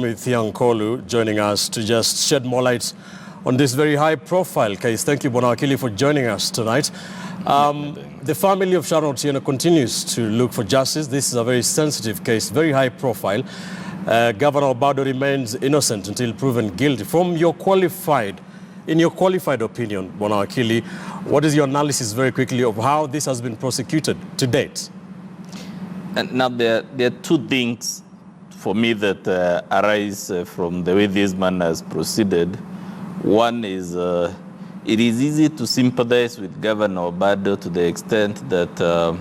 With Kolu joining us to just shed more light on this very high-profile case. Thank you, Bwana Wakili, for joining us tonight. The family of Sharon Otieno continues to look for justice. This is a very sensitive case, very high-profile. Governor Obado remains innocent until proven guilty. In your qualified opinion, Bwana Wakili, what is your analysis very quickly of how this has been prosecuted to date? And now there are two things for me that arise from the way this man has proceeded. One is it is easy to sympathize with Governor Obado to the extent that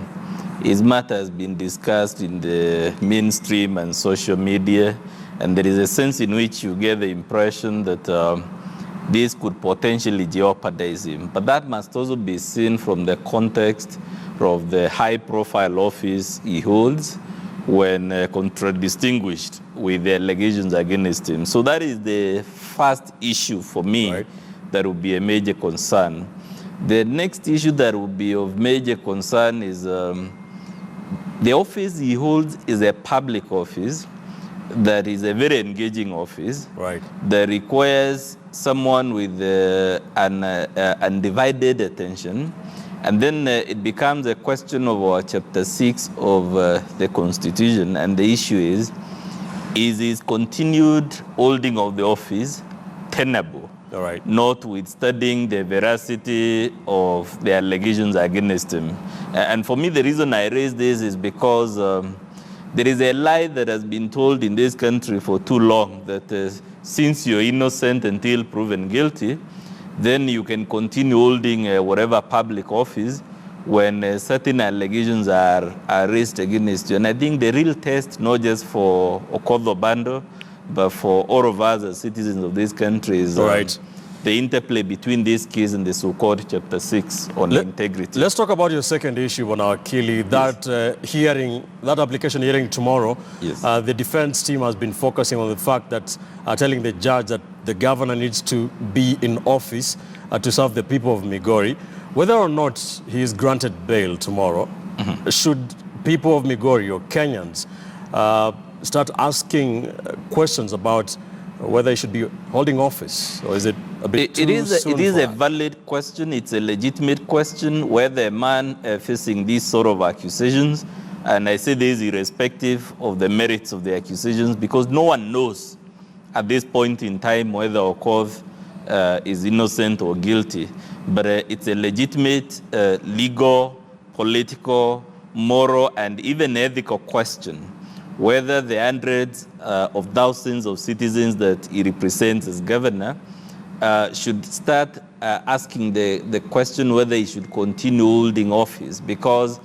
his matter has been discussed in the mainstream and social media, and there is a sense in which you get the impression that this could potentially jeopardize him. But that must also be seen from the context of the high-profile office he holds when contradistinguished with the allegations against him. So that is the first issue for me, right, that would be a major concern. The next issue that would be of major concern is the office he holds is a public office that is a very engaging office, right, that requires someone with undivided attention. And then it becomes a question of our Chapter 6 of the Constitution, and the issue is his continued holding of the office tenable, all right, notwithstanding the veracity of the allegations against him. And for me, the reason I raise this is because there is a lie that has been told in this country for too long, that since you're innocent until proven guilty, then you can continue holding whatever public office when certain allegations are raised against you. And I think the real test, not just for Okoth Obado, but for all of us as citizens of this country, is the interplay between this case and the so-called Chapter 6 on integrity. Let's talk about your second issue, Bwana Wakili, that hearing, that application hearing tomorrow. Yes. The defense team has been focusing on the fact that, telling the judge that the governor needs to be in office to serve the people of Migori. Whether or not he is granted bail tomorrow, should people of Migori or Kenyans start asking questions about whether he should be holding office, or is it a bit too soon? It is a valid question. It's a legitimate question whether a man facing these sort of accusations, and I say this irrespective of the merits of the accusations, because no one knows at this point in time whether Okoth is innocent or guilty. But it's a legitimate legal, political, moral, and even ethical question whether the hundreds of thousands of citizens that he represents as governor should start asking the question whether he should continue holding office, because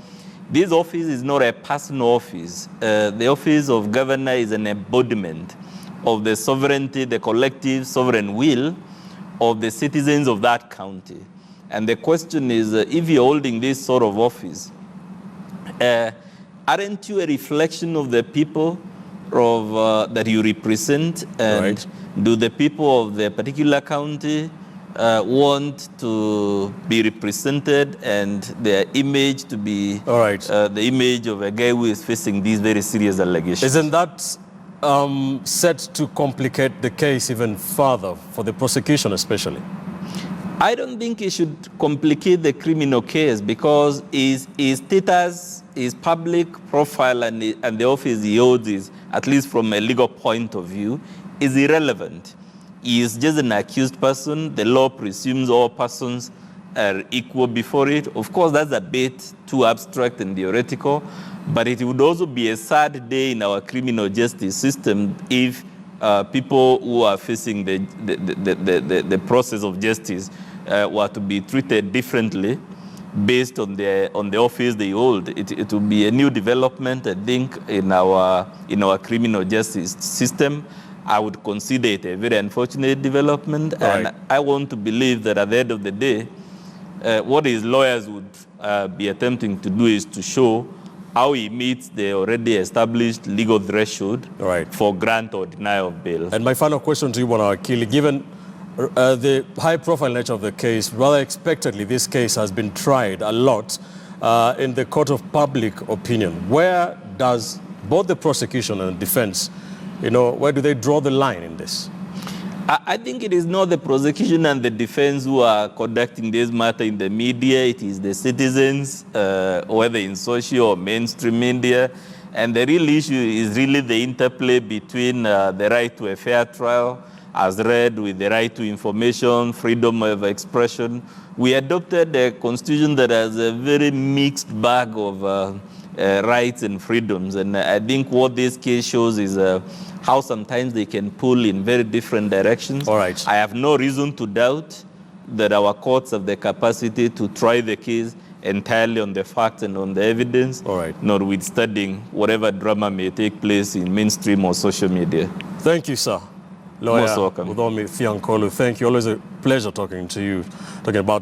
this office is not a personal office. The office of governor is an embodiment of the sovereignty, the collective sovereign will of the citizens of that county. And the question is, if you're holding this sort of office, aren't you a reflection of the people of, that you represent? And do the people of the particular county want to be represented and their image to be the image of a guy who is facing these very serious allegations? Isn't that set to complicate the case even further for the prosecution especially? I don't think it should complicate the criminal case, because his status, his public profile, and the office he holds is, at least from a legal point of view, is irrelevant. He is just an accused person. The law presumes all persons are equal before it. Of course, that's a bit too abstract and theoretical, but it would also be a sad day in our criminal justice system if people who are facing the process of justice were to be treated differently based on the office they hold. It will be a new development, I think, in our criminal justice system. I would consider it a very unfortunate development, and I want to believe that at the end of the day, what his lawyers would be attempting to do is to show how he meets the already established legal threshold for grant or denial of bail. And my final question to you, Bwana Wakili, given the high-profile nature of the case, rather expectedly, this case has been tried a lot in the court of public opinion. Where does both the prosecution and defense You know, where do they draw the line in this? I think it is not the prosecution and the defense who are conducting this matter in the media. It is the citizens, whether in social or mainstream media. And the real issue is really the interplay between the right to a fair trial, as read with the right to information, freedom of expression. We adopted a constitution that has a very mixed bag of rights and freedoms. And I think what this case shows is how sometimes they can pull in very different directions. All right. I have no reason to doubt that our courts have the capacity to try the case entirely on the facts and on the evidence, all right, notwithstanding whatever drama may take place in mainstream or social media. Thank you, sir. Lawyer Most welcome. Udomi Fiankolu, thank you. Always a pleasure talking to you, talking about that.